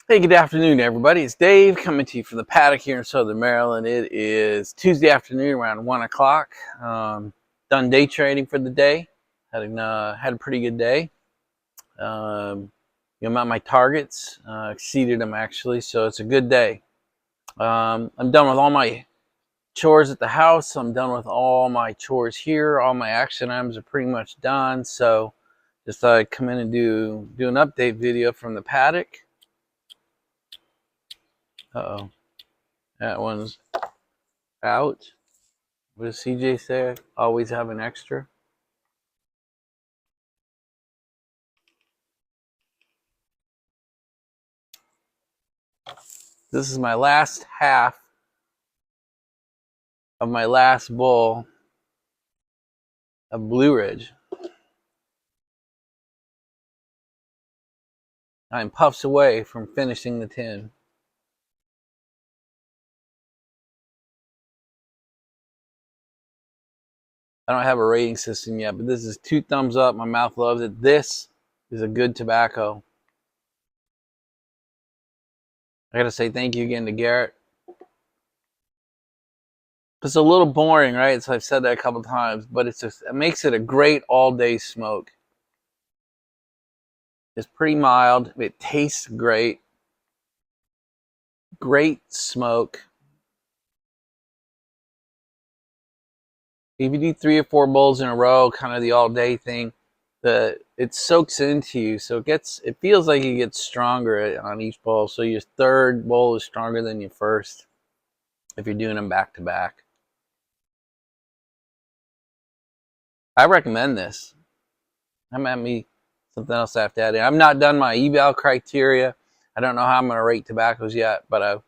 Hey, good afternoon, everybody. It's Dave coming to you from the paddock here in Southern Maryland. It is Tuesday afternoon around 1 o'clock. Done day trading for the day. Had a pretty good day. Met my targets, exceeded them actually, so it's a good day. I'm done with all my chores at the house. I'm done with all my chores here. All my action items are pretty much done. So just thought I'd come in and do an update video from the paddock. Uh-oh. That one's out. What does CJ say? Always have an extra. This is my last half of my last bowl of Blue Ridge. I'm puffs away from finishing the tin. I don't have a rating system yet, but this is 2 thumbs up. My mouth loves it. This is a good tobacco. I gotta say thank you again to Garrett. It's a little boring, right? So I've said that a couple times, but it makes it a great all-day smoke. It's pretty mild. It tastes great. Great smoke. If you do 3 or 4 bowls in a row, kind of the all-day thing, it soaks into you, so it feels like it gets stronger on each bowl. So your third bowl is stronger than your first if you're doing them back to back. I recommend this. I'm at me something else I have to add in. I'm not done my eval criteria. I don't know how I'm going to rate tobaccos yet, but I've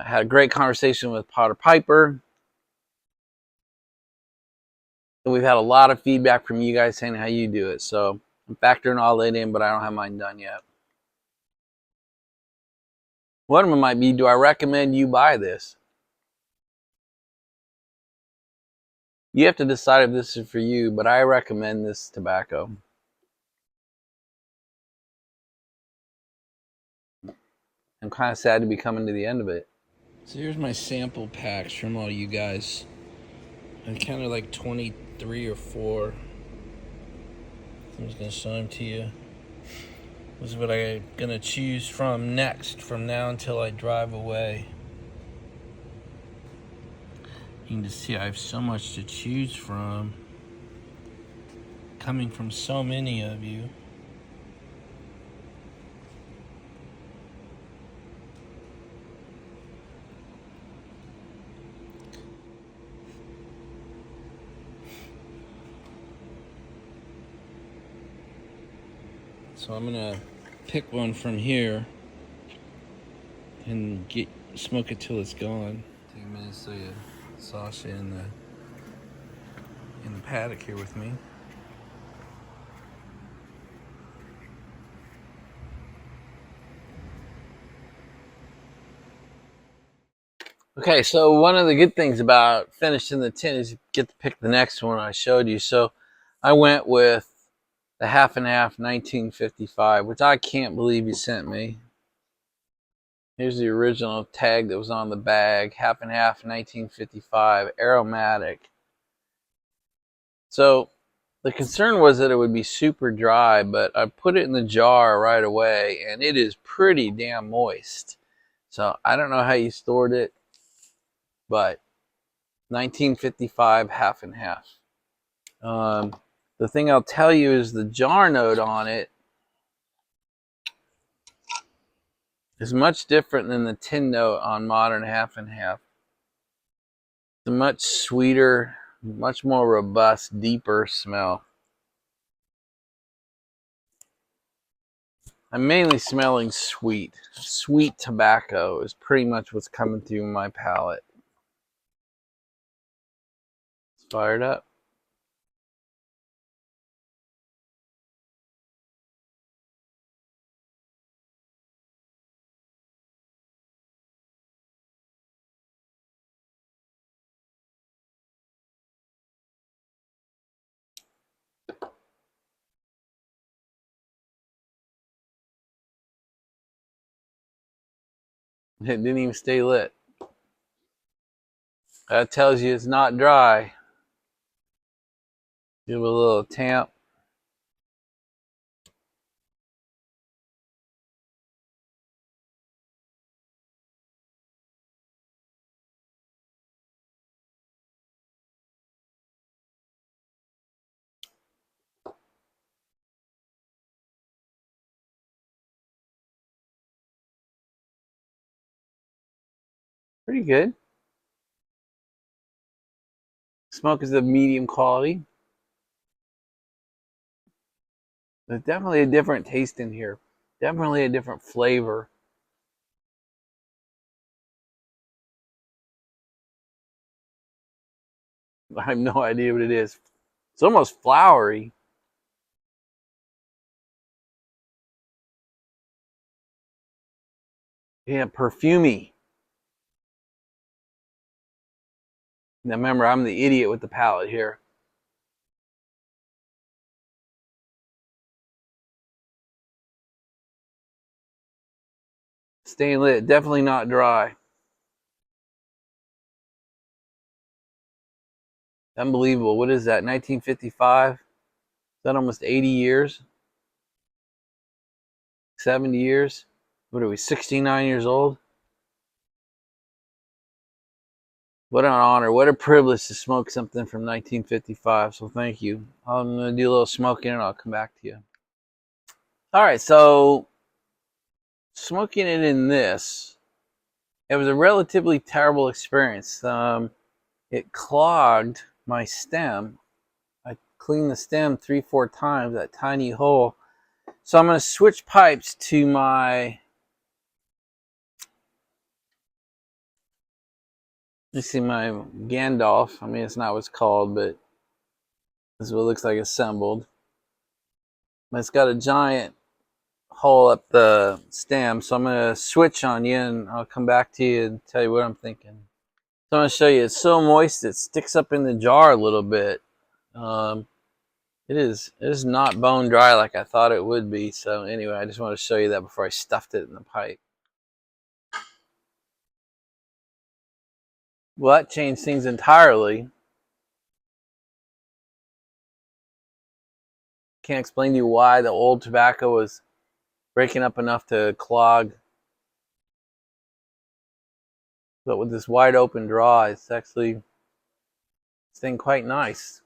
had a great conversation with Potter Piper. And we've had a lot of feedback from you guys saying how you do it. So I'm factoring all that in, but I don't have mine done yet. One of them might be, do I recommend you buy this? You have to decide if this is for you, but I recommend this tobacco. I'm kind of sad to be coming to the end of it. So here's my sample packs from all you guys. I counted like 23 or 4. I'm just going to show them to you. This is what I'm going to choose from next, from now until I drive away. You can just see I have so much to choose from, coming from so many of you. So I'm gonna pick one from here and smoke it till it's gone. Take a minute so you Sasha in the paddock here with me. Okay, so one of the good things about finishing the tin is you get to pick the next one I showed you. So I went with the Half-n-Half 1955, which I can't believe you sent me. Here's the original tag that was on the bag, Half-n-Half 1955, aromatic. So the concern was that it would be super dry, but I put it in the jar right away, and it is pretty damn moist. So I don't know how you stored it, but 1955 Half-n-Half. The thing I'll tell you is the jar note on it is much different than the tin note on modern Half-n-Half. It's a much sweeter, much more robust, deeper smell. I'm mainly smelling sweet. Sweet tobacco is pretty much what's coming through my palate. It's fired up. It didn't even stay lit. That tells you it's not dry. Give it a little tamp. Pretty good. Smoke is of medium quality. There's definitely a different taste in here. Definitely a different flavor. I have no idea what it is. It's almost flowery. Yeah, perfumey. Now remember, I'm the idiot with the palette here. Staying lit, definitely not dry. Unbelievable. What is that, 1955? Is that almost 80 years? 70 years? What are we, 69 years old? What an honor. What a privilege to smoke something from 1955. So thank you. I'm going to do a little smoking and I'll come back to you. All right, so smoking it in this, it was a relatively terrible experience. It clogged my stem. I cleaned the stem 3-4 times, that tiny hole. So I'm going to switch pipes to my, you see my Gandalf. I mean, it's not what it's called, but this is what it looks like assembled. But it's got a giant hole up the stem. So I'm going to switch on you and I'll come back to you and tell you what I'm thinking. So I'm going to show you. It's so moist it sticks up in the jar a little bit. It is not bone dry like I thought it would be. So anyway, I just want to show you that before I stuffed it in the pipe. Well, that changed things entirely. Can't explain to you why the old tobacco was breaking up enough to clog. But with this wide open draw, it's actually staying quite nice.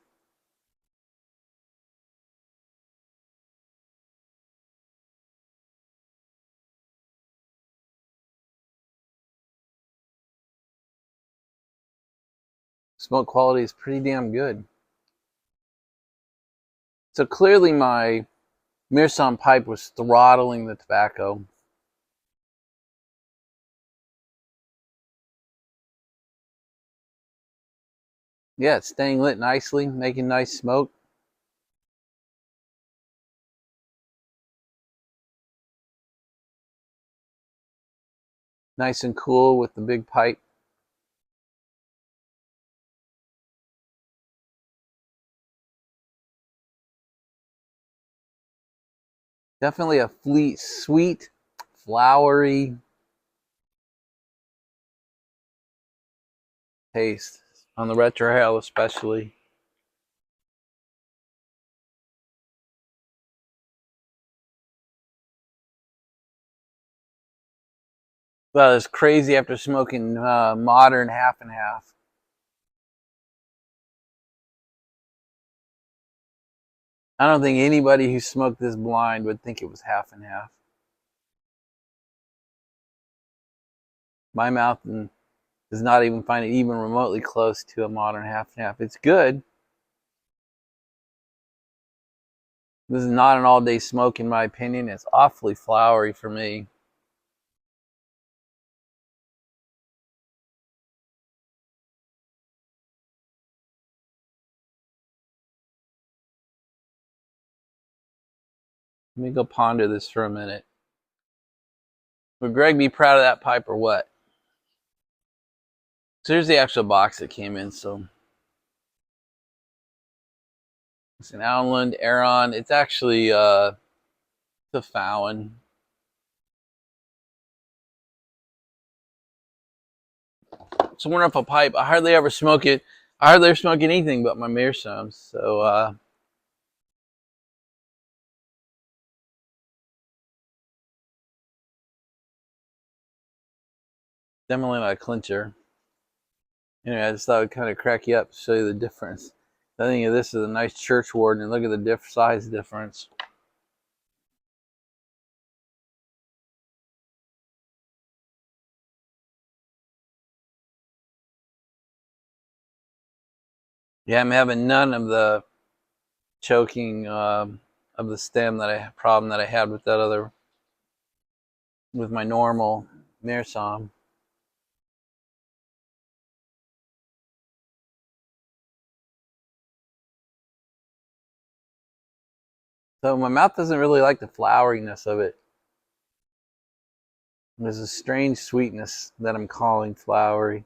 Smoke quality is pretty damn good. So clearly my Meerschaum pipe was throttling the tobacco. Yeah, it's staying lit nicely, making nice smoke. Nice and cool with the big pipe. Definitely a sweet, flowery taste on the retrohale especially. Well, it's crazy after smoking modern half and half. I don't think anybody who smoked this blind would think it was half and half. My mouth does not even find it even remotely close to a modern half and half. It's good. This is not an all-day smoke in my opinion. It's awfully flowery for me. Let me go ponder this for a minute. Would Greg be proud of that pipe or what? So here's the actual box that came in. So it's an Allen Aeron. It's actually the Fallon. It's a wonderful pipe. I hardly ever smoke it. I hardly ever smoke anything but my meerschaums. So definitely not a clincher. Anyway, I just thought it would kind of crack you up to show you the difference. I think this is a nice church warden, and look at the size difference. Yeah, I'm having none of the choking of the stem problem that I had with that other, with my normal meerschaum. So my mouth doesn't really like the floweriness of it. There's a strange sweetness that I'm calling flowery.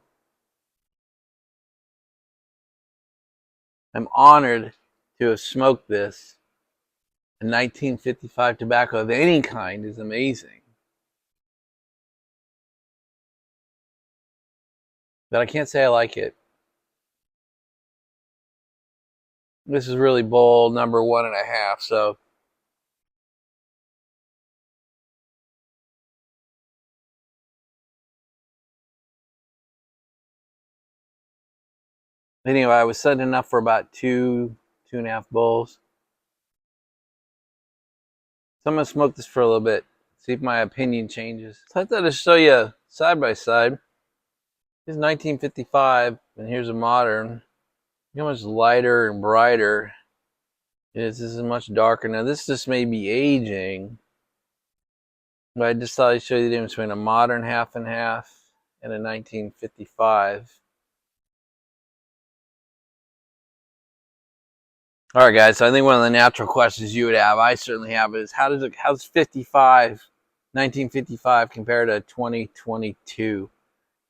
I'm honored to have smoked this. A 1955 tobacco of any kind is amazing. But I can't say I like it. This is really bold, number 1.5, so anyway, I was setting enough for about 2.5 bowls. So I'm gonna smoke this for a little bit, see if my opinion changes. So I thought I'd show you side by side. Here's 1955, and here's a modern. Look how much lighter and brighter it is. This is much darker. Now this just may be aging, but I just thought I'd show you the difference between a modern half and half and a 1955. All right, guys. So I think one of the natural questions you would have, I certainly have, is how's 1955 compare to 2022?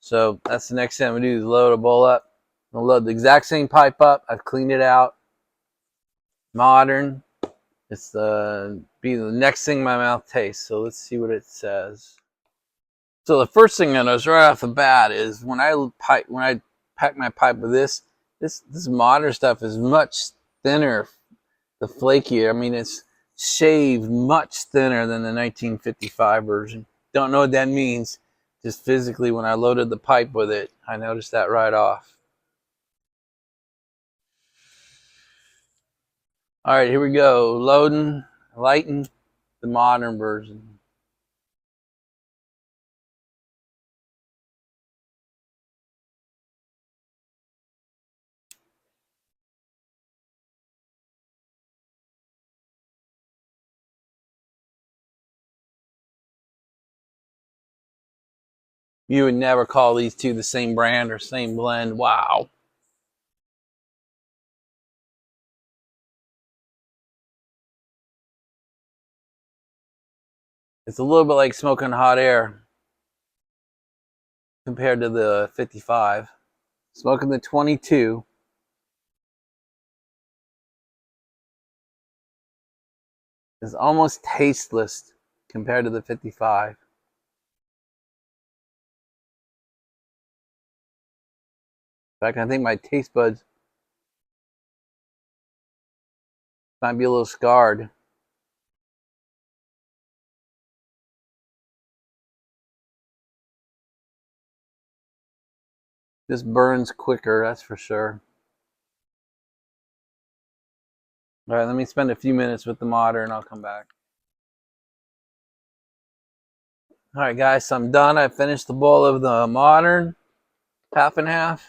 So that's the next thing I'm gonna do is load a bowl up. I'll load the exact same pipe up. I've cleaned it out. Modern. It's be the next thing my mouth tastes. So let's see what it says. So the first thing I notice right off the bat is when I pack my pipe with this modern stuff is much thinner, the flakier. I mean, it's shaved much thinner than the 1955 version. Don't know what that means. Just physically, when I loaded the pipe with it, I noticed that right off. All right, here we go. Loading, lighting the modern version. You would never call these two the same brand or same blend. Wow. It's a little bit like smoking hot air compared to the 55. Smoking the 22 is almost tasteless compared to the 55. In fact, I think my taste buds might be a little scarred. This burns quicker, that's for sure. All right, let me spend a few minutes with the modern. I'll come back. All right, guys, so I'm done. I finished the bowl of the modern, half and half.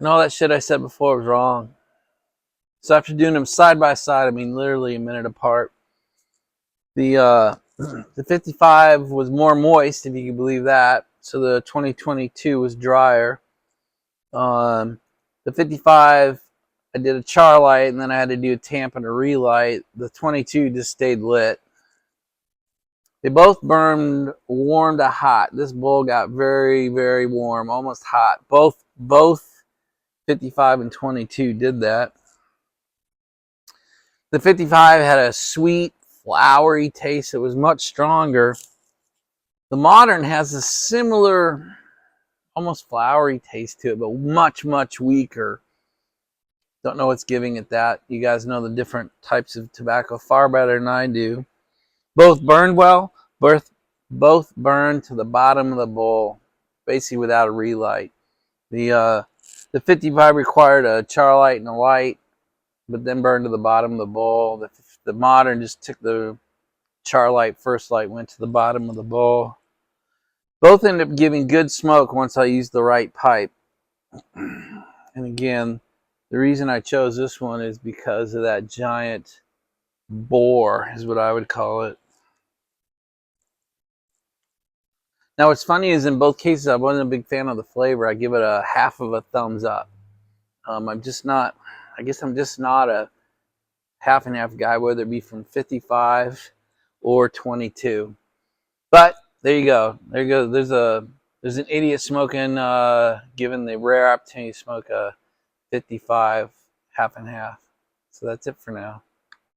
And all that shit I said before was wrong. So after doing them side by side, I mean literally a minute apart, the 55 was more moist, if you can believe that. So the 2022 was drier. The 55, I did a char light, and then I had to do a tamp and a relight. The 22 just stayed lit. They both burned warm to hot. This bowl got very, very warm, almost hot. Both 55 and 22 did that. The 55 had a sweet, flowery taste. It was much stronger. The modern has a similar almost flowery taste to it, but much, much weaker. Don't know what's giving it that. You guys know the different types of tobacco far better than I do. Both burned well, both burned to the bottom of the bowl, basically without a relight. The 55 required a char light and a light, but then burned to the bottom of the bowl. The modern just took the char light, first light, went to the bottom of the bowl. Both ended up giving good smoke once I used the right pipe. And again, the reason I chose this one is because of that giant bore, is what I would call it. Now, what's funny is in both cases, I wasn't a big fan of the flavor. I give it a half of a thumbs up. I'm just not, I guess I'm just not a half and half guy, whether it be from 55 or 22. But there you go. There you go. There's an idiot smoking, given the rare opportunity to smoke a 55 half and half. So that's it for now.